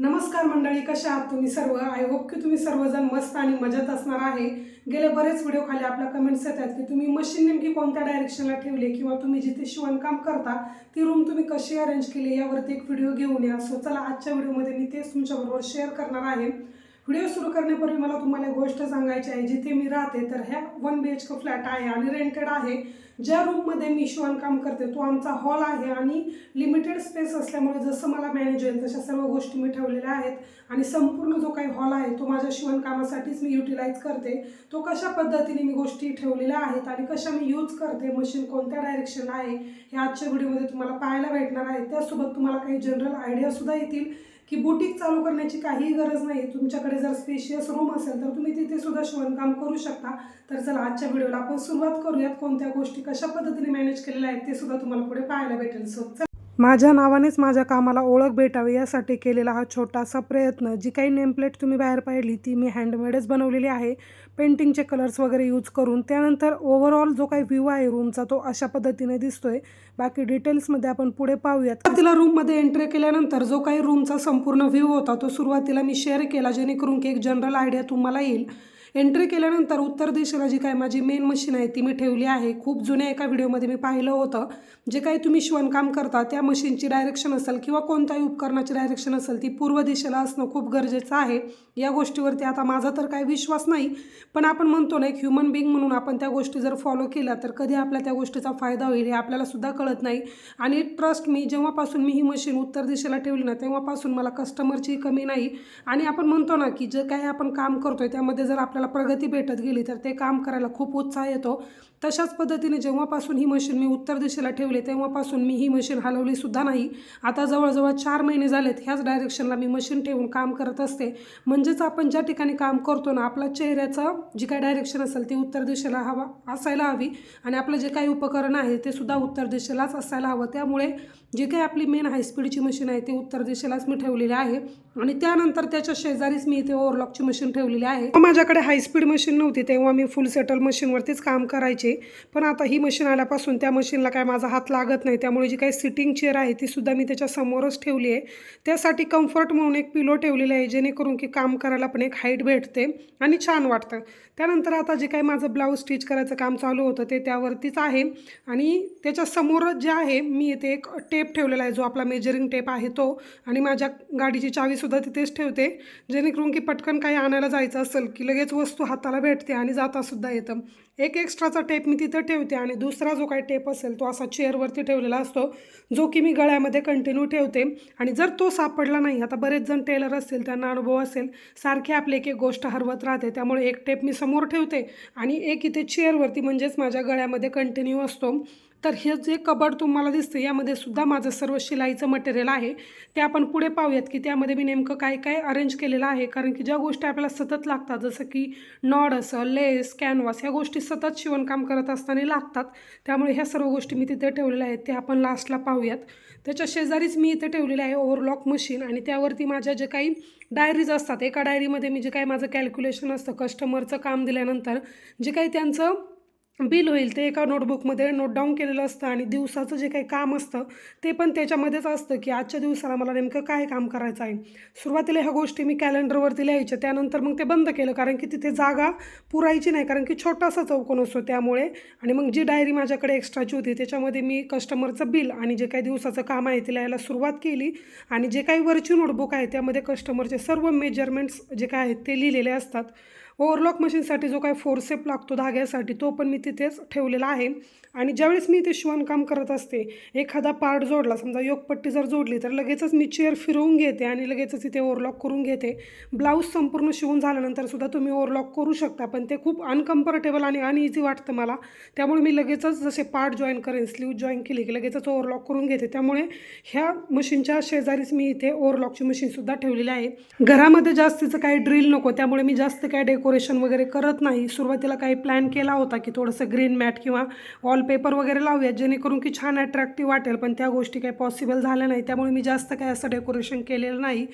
नमस्कार मंडळी, कशा आहात तुम्ही सर्व? आय होप की तुम्ही सर्वजण मस्त आणि मजेत असणार आहे. गेले बरेच व्हिडिओ खाली आपल्या कमेंट्स येतात की तुम्ही मशीन नेमकी कोणत्या डायरेक्शनला ठेवली किंवा तुम्ही जिथे शिवणकाम करता ती रूम तुम्ही कशी अरेंज केली यावरती एक व्हिडिओ घेऊन या. सो चला, आजच्या व्हिडिओमध्ये मी तेच तुमच्याबरोबर शेअर करणार आहे. व्हिडिओ सुरू करण्यापूर्वी मला तुम्हाला एक गोष्ट सांगायची आहे. जिथे मी राहते तर ह्या 1 BHK फ्लॅट आहे आणि रेंटेड आहे. ज्या रूममध्ये मी शिवणकाम करते तो आमचा हॉल आहे आणि लिमिटेड स्पेस असल्यामुळे जसं मला मॅनेज होईल तशा सर्व गोष्टी मी ठेवलेल्या आहेत आणि संपूर्ण जो काही हॉल आहे तो माझ्या शिवणकामासाठीच मी युटिलाइज करते. तो कशा पद्धतीने मी गोष्टी ठेवलेल्या आहेत आणि कशा मी यूज करते, मशीन कोणत्या डायरेक्शनला आहे हे आजच्या व्हिडिओमध्ये तुम्हाला पाहायला भेटणार आहे. त्यासोबत तुम्हाला काही जनरल आयडियासुद्धा येतील की बुटीक चालू करण्याची काहीही गरज नाही. तुमच्याकडे जर स्पेशियस रूम असेल तर तुम्ही तिथे सुद्धा शिवणकाम करू शकता. तर चला, आजच्या व्हिडिओला आपण सुरुवात करूयात. कोणत्या गोष्टी कशा पद्धतीने मॅनेज केलेल्या आहेत ते सुद्धा तुम्हाला पुढे पाहायला भेटेल. सो माझ्या नावानेच माझ्या कामाला ओळख भेटावी यासाठी केलेला हा छोटासा प्रयत्न. जी काही नेमप्लेट तुम्ही बाहेर पाहिली ती मी हँडमेडच बनवलेली आहे, पेंटिंगचे कलर्स वगैरे यूज करून. त्यानंतर ओव्हरऑल जो काही व्ह्यू आहे रूमचा तो अशा पद्धतीने दिसतोय. बाकी डिटेल्समध्ये आपण पुढे पाहूयात. सुरुवातीला रूममध्ये एंट्री केल्यानंतर जो काही रूमचा संपूर्ण व्ह्यू होता तो सुरुवातीला मी शेअर केला, जेणेकरून की एक जनरल आयडिया तुम्हाला येईल. एंट्री केल्यानंतर उत्तर दिशेला जी काय माझी मेन मशीन आहे ती मी ठेवली आहे. खूप जुन्या एका व्हिडिओमध्ये मी पाहिलं होतं, जे काही तुम्ही शिवणकाम करता त्या मशीनची डायरेक्शन असेल किंवा कोणत्याही उपकरणाची डायरेक्शन असेल ती पूर्व दिशेला असणं खूप गरजेचं आहे. या गोष्टीवरती आता माझा तर काही विश्वास नाही, पण आपण म्हणतो ना, एक ह्युमन बिंग म्हणून आपण त्या गोष्टी जर फॉलो केल्या तर कधी आपल्या त्या गोष्टीचा फायदा होईल हे आपल्याला सुद्धा कळत नाही. आणि ट्रस्ट मी, जेव्हापासून मी ही मशीन उत्तर दिशेला ठेवली ना तेव्हापासून मला कस्टमरची कमी नाही. आणि आपण म्हणतो ना की जे काही आपण काम करतोय त्यामध्ये जर आपल्याला प्रगती भेटत गेली तर ते काम करायला खूप उत्साह येतो. तशाच पद्धतीने जेव्हापासून ही मशीन मी उत्तर दिशेला ठेवली तेव्हापासून मी ही मशीन हलवली सुद्धा नाही. आता जवळजवळ 4 महिने झालेत ह्याच डायरेक्शनला मी मशीन ठेवून काम करत असते. म्हणजेच आपण ज्या ठिकाणी काम करतो ना, आपला चेहऱ्याचं जी काही डायरेक्शन असेल ती उत्तर दिशेला असायला हवी आणि आपलं जे काही उपकरण आहे ते सुद्धा उत्तर दिशेलाच असायला हवं. त्यामुळे जी काही आपली मेन हायस्पीडची मशीन आहे ती उत्तर दिशेलाच मी ठेवलेली आहे. आणि त्यानंतर त्याच्या शेजारीच मी इथे ओव्हरलॉकची मशीन ठेवलेली आहे. माझ्याकडे हायस्पीड मशीन नव्हती तेव्हा मी फुल सेटल मशीनवरतीच काम करायचे, पण आता ही मशीन आल्यापासून त्या मशीनला काय माझा हात लागत नाही. त्यामुळे जी काही सिटिंग चेअर आहे ती सुद्धा मी त्याच्या समोरच ठेवली आहे. त्यासाठी कम्फर्ट म्हणून एक पिलो ठेवलेली आहे, जेणेकरून की काम करायला पण एक हाईट भेटते आणि छान वाटतं. त्यानंतर आता जे काही माझं ब्लाऊज स्टिच करायचं काम चालू होतं ते त्यावरतीच आहे आणि त्याच्या समोरच जे आहे मी इथे एक टेप ठेवलेला आहे, जो आपला मेजरिंग टेप आहे तो. आणि माझ्या गाडीची चावीसुद्धा तिथेच ठेवते, जेणेकरून की पटकन काही आणायला जायचं असेल की लगेच वस्तू हाताला भेटते आणि जातासुद्धा येतं. एक एक्स्ट्राचा टेप मी तिथं ठेवते आणि दुसरा जो काही टेप असेल तो असा चेअरवरती ठेवलेला असतो, जो की मी गळ्यामध्ये कंटिन्यू ठेवते. आणि जर तो सापडला नाही, आता बरेच जण टेलर असतील त्यांना अनुभव असेल, सारखे आपले एक एक गोष्ट हरवत राहते, त्यामुळे एक टेप मी समोर ठेवते आणि एक इथे चेअरवरती म्हणजेच माझ्या गळ्यामध्ये कंटिन्यू असतो. तर हे जे कबड तुम्हाला दिसतं यामध्ये सुद्धा माझं सर्व शिलाईचं मटेरियल आहे. ते आपण पुढे पाहूयात की त्यामध्ये मी नेमकं काय काय अरेंज केलेलं आहे. कारण की ज्या गोष्टी आपल्याला सतत लागतात, जसं की नॉड असं, लेस, कॅनव्हास, ह्या गोष्टी सतत शिवणकाम करत असताना लागतात. त्यामुळे ह्या सर्व गोष्टी मी तिथे ठेवलेल्या आहेत, ते आपण लास्टला पाहूयात. त्याच्या शेजारीच मी इथे ठेवलेली आहे ओव्हरलॉक मशीन आणि त्यावरती माझ्या जे काही डायरीज असतात, एका डायरीमध्ये मी जे काही माझं कॅल्क्युलेशन असतं कस्टमरचं काम दिल्यानंतर जे काही त्यांचं बिल होईल ते एका नोटबुकमध्ये नोट डाऊन केलेलं असतं आणि दिवसाचं जे काही काम असतं ते पण त्याच्यामध्येच असतं की आजच्या दिवसाला मला नेमकं काय काम करायचं आहे. सुरुवातीला ह्या गोष्टी मी कॅलेंडरवरती लिहायच्या, त्यानंतर मग ते बंद केलं कारण की तिथे जागा पुरायची नाही, कारण की छोटासा चौकोन असतो त्यामुळे. आणि मग जी डायरी माझ्याकडे एक्स्ट्राची होती त्याच्यामध्ये मी कस्टमरचं बिल आणि जे काही दिवसाचं काम आहे ते लिहायला सुरुवात केली. आणि जे काही वरची नोटबुक आहे त्यामध्ये कस्टमरचे सर्व मेजरमेंट्स जे काय आहेत ते लिहिलेले असतात. ओव्हरलॉक मशीनसाठी जो काही फोरसेप लागतो धाग्यासाठी तो पण मी तिथेच ठेवलेला आहे. आणि ज्यावेळेस मी इथे शिवणकाम करत असते, एखादा पार्ट जोडला, समजा योगपट्टी जर जोडली तर लगेचच मी चेअर फिरवून घेते आणि लगेचच इथे ओव्हरलॉक करून घेते. ब्लाऊज संपूर्ण शिवून झाल्यानंतर सुद्धा तुम्ही ओव्हरलॉक करू शकता, पण ते खूप अनकम्फर्टेबल आणि अनइझी वाटतं मला. त्यामुळे मी लगेचच जसे पार्ट जॉईन करेन, स्लीव जॉईन केली की लगेचच ओव्हरलॉक करून घेते. त्यामुळे ह्या मशीनच्या शेजारीच मी इथे ओव्हरलॉकची मशीनसुद्धा ठेवलेली आहे. घरामध्ये जास्तीचं काही ड्रिल नको, त्यामुळे मी जास्त काय डेकोरेशन वगैरे करत नाही. सुरुवातीला काही प्लॅन केला होता की थोडंसं ग्रीन मॅट किंवा वॉलपेपर वगैरे लावूयात, जेणेकरून की छान अट्रॅक्टिव्ह वाटेल, पण त्या गोष्टी काही पॉसिबल झाल्या नाही. त्यामुळे मी जास्त काय असं डेकोरेशन केलेलं नाही.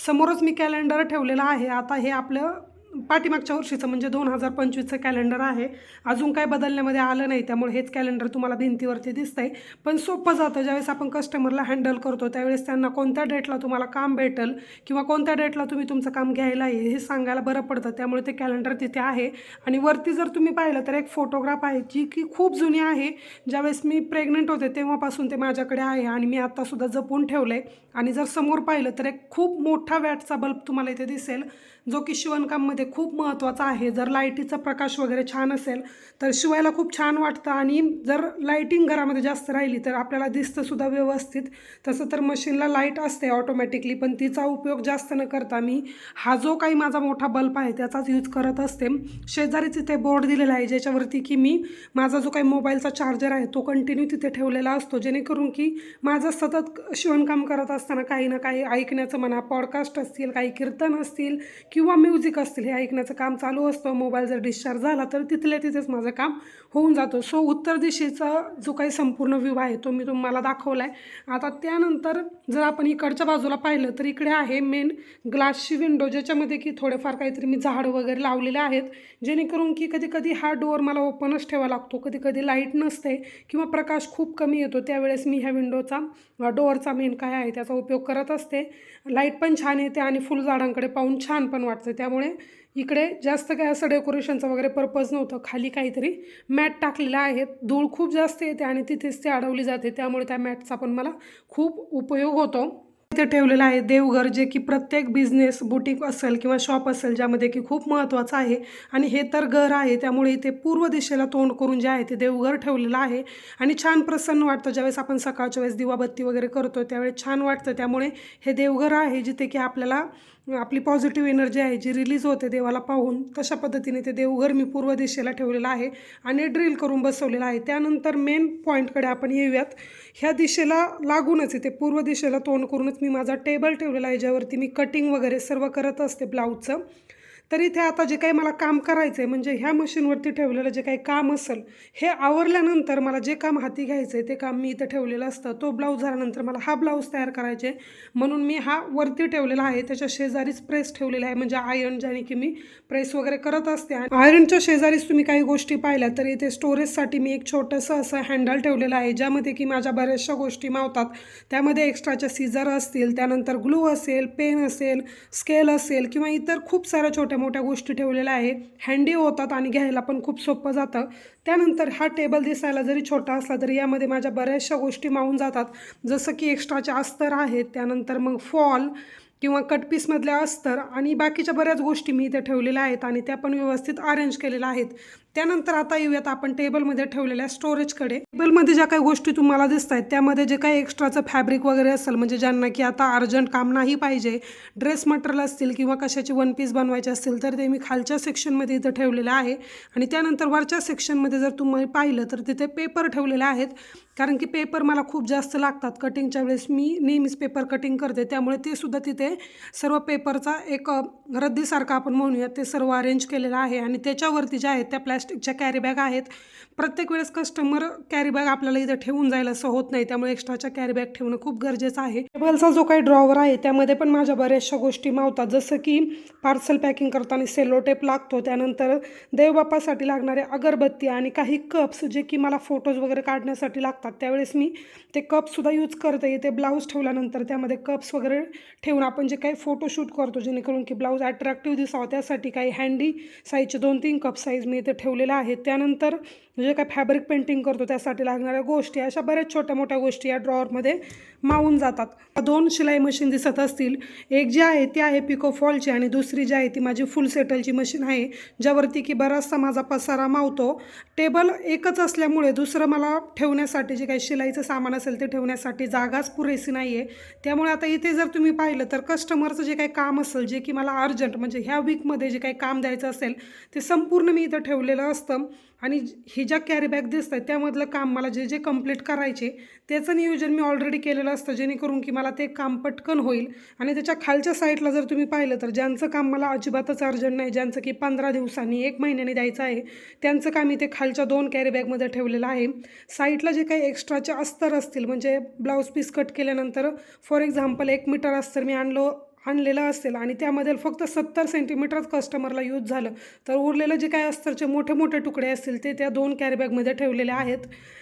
समोरच मी कॅलेंडर ठेवलेलं आहे. आता हे आपलं पाठीमागच्या वर्षीचं म्हणजे 2025चं कॅलेंडर आहे. अजून काय बदलण्यामध्ये आलं नाही, त्यामुळे हेच कॅलेंडर तुम्हाला भिंतीवरती दिसतंय. पण सोपं जातं ज्यावेळेस आपण कस्टमरला हँडल करतो, त्यावेळेस त्यांना कोणत्या डेटला तुम्हाला काम भेटेल किंवा कोणत्या डेटला तुम्ही तुमचं काम घ्यायला आहे हे सांगायला बरं पडतं. त्यामुळे ते कॅलेंडर तिथे आहे. आणि वरती जर तुम्ही पाहिलं तर एक फोटोग्राफ आहे जी की खूप जुनी आहे. ज्यावेळेस मी प्रेग्नंट होते तेव्हापासून ते माझ्याकडे आहे आणि मी आत्तासुद्धा जपून ठेवलं आहे. आणि जर समोर पाहिलं तर एक खूप मोठा वॅटचा बल्ब तुम्हाला इथे दिसेल, जो की शिवणकाममध्ये खूप महत्त्वाचा आहे. जर लाईटीचा प्रकाश वगैरे छान असेल तर शिवायला खूप छान वाटतं आणि जर लाईटिंग घरामध्ये जास्त राहिली तर आपल्याला दिसतंसुद्धा व्यवस्थित. तसं तर मशीनला लाईट असते ऑटोमॅटिकली, पण तिचा उपयोग जास्त न करता मी हा जो काही माझा मोठा बल्ब आहे त्याचाच यूज करत असते. शेजारीच इथे बोर्ड दिलेला आहे ज्याच्यावरती की मी माझा जो काही मोबाईलचा चार्जर आहे तो कंटिन्यू तिथे ठेवलेला असतो, जेणेकरून की माझं सतत शिवणकाम करत असताना काही ना काही ऐकण्याचं म्हणा, पॉडकास्ट असतील, काही कीर्तन असतील किंवा म्युझिक असतील, हे ऐकण्याचं काम चालू असतं. मोबाईल जर डिस्चार्ज झाला तर तिथल्या तिथेच माझं काम होऊन जातं. सो उत्तर दिशेचा जो काही संपूर्ण व्ह्यू आहे तो मी तुम्हाला दाखवला आहे. आता त्यानंतर जर आपण इकडच्या बाजूला पाहिलं तर इकडे आहे मेन ग्लासची विंडो, ज्याच्यामध्ये की थोडेफार काहीतरी मी झाडं वगैरे लावलेले आहेत, जेणेकरून की कधी कधी हा डोअर मला ओपनच ठेवावा लागतो. कधी कधी लाईट नसते किंवा प्रकाश खूप कमी येतो, त्यावेळेस मी ह्या विंडोचा डोअरचा मेन काय आहे त्याचा उपयोग करत असते. लाईट पण छान येते आणि फुलझाडांकडे पाहून छान पण वाटतं. त्यामुळे इकडे जास्त काय असं डेकोरेशनचं वगैरे पर्पज नव्हतं. खाली काहीतरी मॅट टाकलेला आहे. धूळ खूप जास्त येते आणि तिथेच ती अडवली जाते, त्यामुळे त्या मॅटचा पण मला खूप उपयोग होतो. इथे ठेवलेलं आहे देवघर, जे की प्रत्येक बिझनेस बुटीक असेल किंवा शॉप असेल ज्यामध्ये की खूप महत्त्वाचं आहे. आणि हे तर घर आहे, त्यामुळे इथे पूर्व दिशेला तोंड करून जे आहे ते देवघर ठेवलेलं आहे. आणि छान प्रसन्न वाटतं ज्यावेळेस आपण सकाळच्या वेळेस दिवाबत्ती वगैरे करतो त्यावेळेस छान वाटतं. त्यामुळे हे देवघर आहे जिथे की आपल्याला आपली पॉझिटिव्ह एनर्जी आहे जी रिलीज होते देवाला पाहून. तशा पद्धतीने ते देवघर मी पूर्व दिशेला ठेवलेलं आहे आणि ड्रिल करून बसवलेलं आहे. त्यानंतर मेन पॉईंटकडे आपण येऊयात. ह्या दिशेला लागूनच इथे पूर्व दिशेला तोंड करूनच मी माझा टेबल ठेवलेला आहे, ज्यावरती मी कटिंग वगैरे सर्व करत असते ब्लाऊजचं. तर इथे आता जे काही मला काम करायचं आहे म्हणजे ह्या मशीनवरती ठेवलेलं जे काही काम असेल हे आवरल्यानंतर मला जे काम हाती घ्यायचं आहे ते काम मी इथं ठेवलेलं असतं. तो ब्लाऊज झाल्यानंतर मला हा ब्लाऊज तयार करायचे, म्हणून मी हा वरती ठेवलेला आहे. त्याच्या शेजारीच प्रेस ठेवलेला आहे, म्हणजे आयर्न, ज्याने की मी प्रेस वगैरे करत असते. आयर्नच्या शेजारीच तुम्ही काही गोष्टी पाहिल्या तर इथे स्टोरेजसाठी मी एक छोटंसं असं हँडल ठेवलेलं आहे, ज्यामध्ये की माझ्या बऱ्याचशा गोष्टी मावतात. त्यामध्ये एक्स्ट्राच्या सीझर असतील, त्यानंतर ग्लू असेल, पेन असेल, स्केल असेल किंवा इतर खूप साऱ्या छोट्या मोठ्या गोष्टी ठेवलेल्या आहे. हँडी होतात आणि घ्यायला पण खूप सोपं जातं. त्यानंतर हा टेबल दिसायला जरी छोटा असला तरी यामध्ये माझ्या बऱ्याचशा गोष्टी मावून जातात, जसं की एक्स्ट्राचे अस्तर आहेत, त्यानंतर मग फॉल किंवा कटपीसमधल्या अस्तर आणि बाकीच्या बऱ्याच गोष्टी मी इथे ठेवलेल्या आहेत आणि त्या पण व्यवस्थित अरेंज केलेल्या आहेत. त्यानंतर आता येऊयात आपण टेबलमध्ये ठेवलेल्या स्टोरेजकडे. टेबलमध्ये ज्या काही गोष्टी तुम्हाला दिसत आहेत त्यामध्ये जे काही एक्स्ट्राचं फॅब्रिक वगैरे असेल, म्हणजे ज्यांना की आता अर्जंट काम नाही पाहिजे, ड्रेस मटेरियल असतील किंवा कशाची वन पीस बनवायचे असतील तर ते मी खालच्या सेक्शनमध्ये इथं ठेवलेलं आहे. आणि त्यानंतर वरच्या सेक्शनमध्ये जर तुम्ही पाहिलं तर तिथे पेपर ठेवलेले आहेत, कारण की पेपर मला खूप जास्त लागतात. कटिंगच्या वेळेस मी नेहमीच पेपर कटिंग करते, त्यामुळे ते सुद्धा तिथे सर्व पेपरचा एक रद्दीसारखा आपण म्हणूयात ते सर्व अरेंज केलेलं आहे. आणि त्याच्यावरती ज्या आहेत त्या प्लॅस्टिकच्या कॅरी बॅग आहेत. प्रत्येक वेळेस कस्टमर कॅरी बॅग आपल्याला इथं ठेवून जाईल असं होत नाही, त्यामुळे एक्स्ट्राच्या कॅरी बॅग ठेवणं खूप गरजेचं आहे. टेबलचा जो काही ड्रॉवर आहे त्यामध्ये पण माझ्या बऱ्याचशा गोष्टी मावतात, जसं की पार्सल पॅकिंग करताना सेलो टेप लागतो, त्यानंतर देवबापासाठी लागणारे अगरबत्ती आणि काही कप्स जे की मला फोटोज वगैरे काढण्यासाठी लागतात, त्यावेळेस मी ते कप्ससुद्धा यूज करते. इथे ब्लाऊज ठेवल्यानंतर त्यामध्ये कप्स वगैरे ठेवून आपण जे काही फोटोशूट करतो जेणेकरून की ब्लाऊज अट्रॅक्टिव्ह दिसावं, त्यासाठी काही हँडी साईजचे 2-3 कप साईज मी इथे ठेवलेल्या आहेत. त्यानंतर जे काय फॅब्रिक पेंटिंग करतो त्यासाठी लागणाऱ्या गोष्टी, अशा बऱ्याच छोट्या मोठ्या गोष्टी या ड्रॉवरमध्ये मावून जातात. 2 शिलाई मशीन दिसत असतील, एक जी आहे ती आहे पिको फॉलची आणि दुसरी जी आहे ती माझी फुल सेटलची मशीन आहे, ज्यावरती की बराचसा माझा पसारा मावतो. टेबल एकच असल्यामुळे दुसरं मला ठेवण्यासाठी जे काही शिलाईचं सामान असेल ते ठेवण्यासाठी जागाच पुरेशी नाही आहे. त्यामुळे आता इथे जर तुम्ही पाहिलं तर कस्टमरचं जे काही काम असेल जे की मला अर्जंट म्हणजे ह्या वीकमध्ये जे काही काम द्यायचं असेल ते संपूर्ण मी इथं ठेवलेलं असतं. आणि ही ज्या कॅरी बॅग दिसत आहेत त्यामधलं काम मला जे जे कंप्लीट करायचे त्याचं नियोजन मी ऑलरेडी केलेलं असतं, जेणेकरून की मला ते काम पटकन होईल. आणि त्याच्या खालच्या साईडला जर तुम्ही पाहिलं तर ज्यांचं काम मला अजिबातच अर्जंट नाही, ज्यांचं की 15 दिवसांनी 1 महिन्याने द्यायचं आहे, त्यांचं काम इथे खालच्या 2 कॅरी बॅगमध्ये ठेवलेलं आहे. साईडला जे काही एक्स्ट्राचे अस्तर असतील, म्हणजे ब्लाऊज पीस कट केल्यानंतर फॉर एक्झाम्पल 1 मीटर अस्तर मी आणलो आणलेलं असेल आणि त्यामध्ये फक्त 70 सेंटीमीटरच कस्टमरला यूज झालं, तर उरलेलं जे काय अस्तरचे मोठे मोठे तुकडे असतील ते त्या 2 कॅरीबॅगमध्ये ठेवलेले आहेत.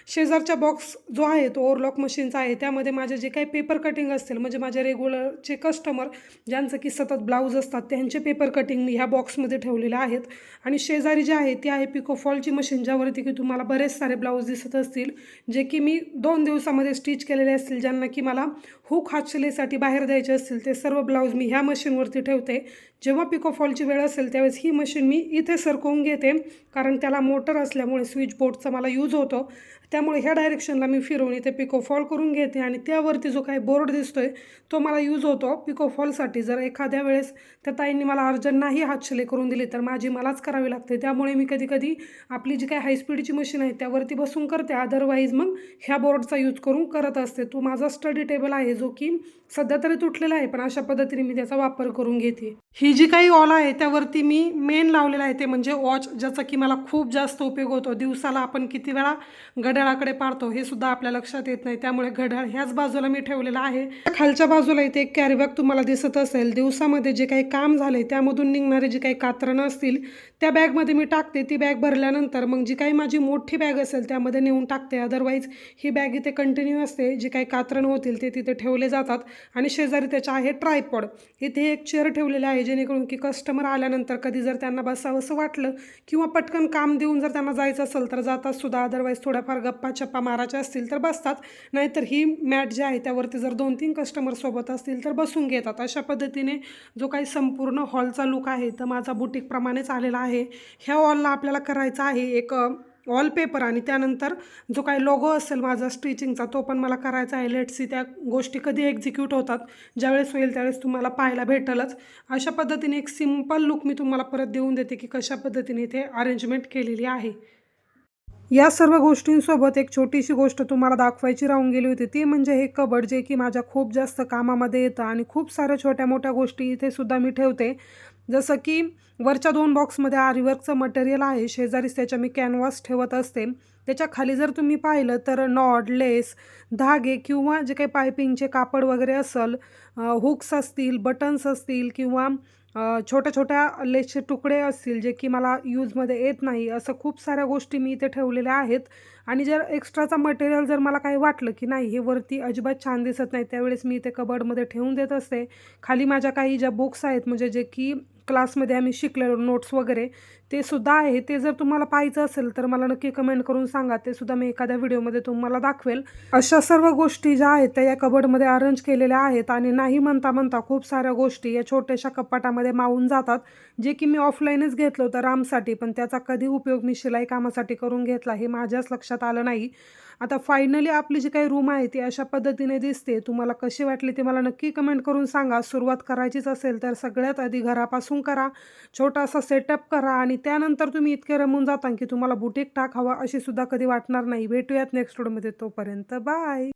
शेजारचा बॉक्स जो आहे तो ओव्हरलॉक मशीनचा आहे, त्यामध्ये माझे जे काही पेपर कटिंग असतील म्हणजे माझे रेग्युलरचे कस्टमर ज्यांचं की सतत ब्लाऊज असतात त्यांचे पेपर कटिंग मी ह्या बॉक्समध्ये ठेवलेले आहेत. आणि शेजारी जे आहे ती आहे पिकोफॉलची मशीन, ज्यावरती की तुम्हाला बरेच सारे ब्लाऊज दिसत असतील जे की मी 2 दिवसामध्ये स्टिच केलेले असतील, ज्यांना की मला हुक हातशिलेसाठी बाहेर द्यायचे असतील ते सर्व ब्लाऊज मी ह्या मशीनवरती ठेवते. जेव्हा पिकोफॉलची वेळ असेल त्यावेळेस ही मशीन मी इथे सरकवून घेते, कारण त्याला मोटर असल्यामुळे स्विच बोर्डचा मला यूज होतो. त्यामुळे ह्या डायरेक्शनला मी फिरवून इथे पिकोफॉल करून घेते आणि त्यावरती जो काही बोर्ड दिसतोय तो मला यूज होतो पिकोफॉलसाठी. जर एखाद्या वेळेस त्या ताईंनी मला अर्जंट नाही हातशिलाई करून दिली तर माझी मलाच करावी लागते. त्यामुळे मी कधी कधी आपली जी काही हायस्पीडची मशीन आहे त्यावरती बसून करते, अदरवाईज मग ह्या बोर्डचा यूज करून करत असते. तो माझा स्टडी टेबल आहे जो की सध्या तरी तुटलेला आहे, पण अशा पद्धतीने मी त्याचा वापर करून घेते. ही जी काही ऑल आहे त्यावरती मी मेन लावलेला आहे ते म्हणजे वॉच, ज्याचा की मला खूप जास्त उपयोग होतो. दिवसाला आपण किती वेळा घड्याळाकडे पाहतो हे सुद्धा आपल्या लक्षात येत नाही, त्यामुळे घड्याळ ह्याच बाजूला मी ठेवलेला आहे. खालच्या बाजूला इथे एक कॅरीबॅग तुम्हाला दिसत असेल. दिवसामध्ये जे काही काम झाले त्यामधून निघणारे जे काही कात्रणं असतील त्या बॅगमध्ये मी टाकते. ती बॅग भरल्यानंतर मग जी काही माझी मोठी बॅग असेल त्यामध्ये नेऊन टाकते. अदरवाईज ही बॅग इथे कंटिन्यू असते. जे काही कात्रण होतील ते तिथे ठेवले जातात. आणि शेजारी त्याच्या आहे ट्रायपॉड. इथे एक चेअर ठेवलेली आहे जेणेकरून की कस्टमर आल्यानंतर कधी जर त्यांना बसावंसं वाटलं किंवा पटकन काम देऊन जर त्यांना जायचं असेल तर जातात सुद्धा. अदरवाईज थोड्याफार गप्पा चप्पा मारायच्या असतील तर बसतात, नाहीतर ही मॅट जी आहे त्यावरती जर 2-3 कस्टमर सोबत असतील तर बसून घेतात. अशा पद्धतीने जो काही संपूर्ण हॉलचा लुक आहे तर माझा बुटीकप्रमाणेच आलेला आहे. ह्या हॉलला आपल्याला करायचा आहे एक वॉलपेपर आणि त्यानंतर जो काही लोगो असेल माझा स्टिचिंगचा तो पण मला करायचा आहे. लेट्स सी त्या गोष्टी कधी एक्झिक्यूट होतात, ज्यावेळेस होईल त्यावेळेस तुम्हाला पाहायला भेटेलच. अशा पद्धतीने एक सिम्पल लुक मी तुम्हाला परत देऊन देते की कशा पद्धतीने इथे अरेंजमेंट केलेली आहे. या सर्व गोष्टींसोबत एक छोटीशी गोष्ट तुम्हाला दाखवायची राहून गेली होती, ती म्हणजे हे कबड जे की माझ्या खूप जास्त कामामध्ये येतं आणि खूप साऱ्या छोट्या मोठ्या गोष्टी इथे सुद्धा मी ठेवते. जसं की वरच्या 2 बॉक्समध्ये आरीवर्कचं मटेरियल आहे, शेजारीच त्याच्या मी कॅनव्हास ठेवत असते. त्याच्या खाली जर तुम्ही पाहिलं तर नॉट, लेस, धागे किंवा जे काही पायपिंगचे कापड वगैरे असेल, हुक्स असतील, बटन्स असतील किंवा छोट्या छोट्या लेसचे तुकडे असतील जे की मला यूजमध्ये येत नाही, असं खूप साऱ्या गोष्टी मी इथे ठेवलेल्या आहेत. आणि जर एक्स्ट्राचा मटेरियल जर मला काही वाटलं की नाही हे वरती अजिबात छान दिसत नाही त्यावेळेस मी इथे कबडमध्ये ठेवून देत असते. खाली माझ्या काही ज्या बुक्स आहेत म्हणजे जे की क्लासमध्ये आम्ही शिकलेलो नोट्स वगैरे ते सुद्धा आहे. ते जर तुम्हाला पाहायचं असेल तर मला नक्की कमेंट करून सांगा, ते सुद्धा मी एखाद्या व्हिडिओमध्ये तुम्हाला दाखवेल. अशा सर्व गोष्टी ज्या आहेत त्या या कबडमध्ये अरेंज केलेल्या आहेत आणि नाही म्हणता म्हणता खूप साऱ्या गोष्टी या छोट्याशा कपाटामध्ये मावून जातात, जे की मी ऑफलाईनच घेतलं होतं रामसाठी, पण त्याचा कधी उपयोग मी शिलाई कामासाठी करून घेतला हे माझ्याच लक्षात आलं नाही. आता फायनली आपली जी काही रूम आहे ती अशा पद्धतीने दिसते. तुम्हाला कशी वाटली ते मला नक्की कमेंट करून सांगा. सुरुवात करायचीच असेल तर सगळ्यात आधी घरापासून करा, छोटासा सेटअप करा आणि त्यानंतर तुम्ही इतके रमून जाता की तुम्हाला बुटीक टाकावा अशी सुद्धा कधी वाटणार नाही. भेटूयात नेक्स्ट व्हिडिओमध्ये, तोपर्यंत बाय.